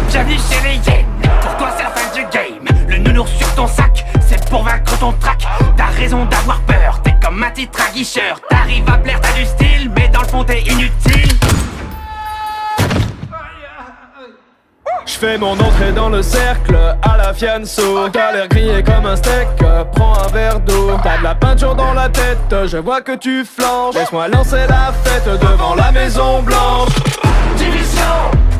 Bienvenue chez les Yens. Pour toi c'est la fin du game. Le nounours sur ton sac, c'est pour vaincre ton trac. T'as raison d'avoir peur, t'es comme un titre aguicheur. T'arrives à plaire, t'as du style, mais dans le fond t'es inutile. J'fais mon entrée dans le cercle à la fianso. T'as l'air grillé comme un steak, prends un verre d'eau. T'as de la peinture dans la tête, je vois que tu flanches. Laisse-moi lancer la fête devant la Maison Blanche. Division,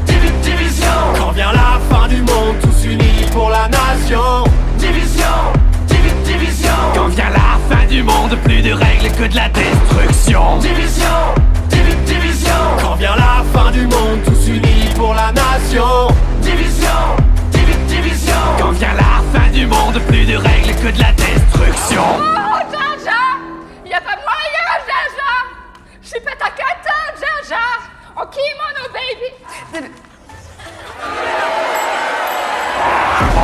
division. Quand vient la fin du monde, tous unis pour la nation. Division, division. Quand vient la fin du monde, plus de règles que de la destruction. Division, division. Quand vient la fin du monde, tous unis pour la nation. Division, division. Quand vient la fin du monde, plus de règles que de la destruction. Oh, Jaja! Y'a pas moyen, Jaja! J'suis pas ta cata, Jaja! Ok, mono baby!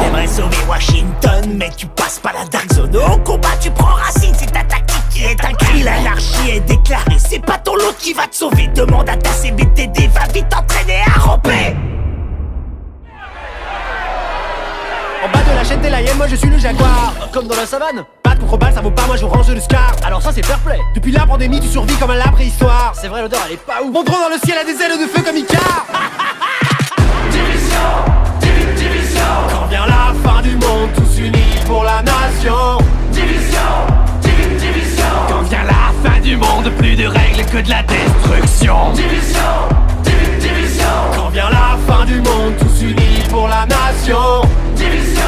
T'aimerais sauver Washington, mais tu passes pas la Dark Zone. Au combat, tu prends racine, c'est ta tactique qui est un cri. L'anarchie est déclarée, c'est pas ton lot qui va te sauver. Demande à ta CBTD, va vite t'entraîner à ramper. En bas de la chaîne, t'es la hyène, moi je suis le jaguar. Comme dans la savane, pas de contre-balle, ça vaut pas, moi je range le scar. Alors ça c'est fair play. Depuis la pandémie, tu survis comme à la préhistoire. C'est vrai, l'odeur elle est pas ouf. Mon drone dans le ciel a des ailes de feu comme Icar. Division, division. Quand vient la fin du monde, tous unis pour la nation. Division, division. Quand vient la fin du monde, plus de règles que de la destruction. Division, division. Quand vient la fin du monde, tous unis pour la nation. Division,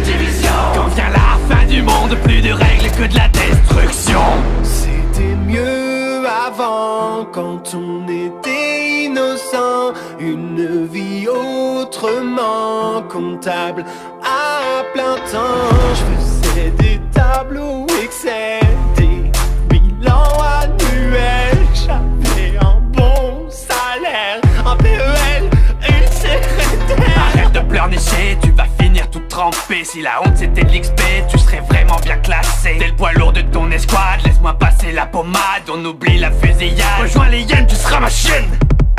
division. Quand vient la fin du monde, plus de règles que de la destruction. C'était mieux avant, quand on était innocent. Une vie autrement comptable à plein temps. Je faisais des tableaux Excel, des bilans annuels. J'avais un bon salaire, un PEL, une secrétaire. Arrête de pleurnicher, tu vas finir tout trempé. Si la honte c'était de l'XP, tu serais vraiment bien classé. T'es le poids lourd de ton escouade, laisse-moi passer la pommade. On oublie la fusillade, rejoins les hyènes, tu seras ma chienne.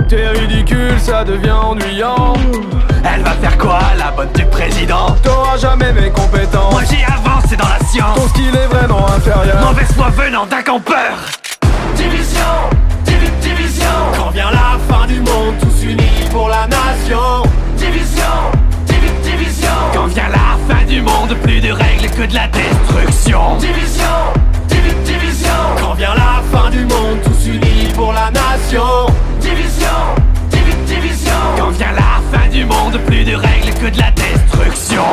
T'es ridicule, ça devient ennuyant. Elle va faire quoi, la bonne du président? T'auras jamais mes compétences. Moi j'ai avancé dans la science. Ton skill est vraiment inférieur. Mauvaise foi venant d'un campeur. Division, division. Quand vient la fin du monde, tous unis pour la nation. Division, division. Quand vient la fin du monde, plus de règles que de la destruction. Division, division. Quand vient la fin du monde, tous unis pour la nation. Division, division. Quand vient la fin du monde, plus de règles que de la destruction.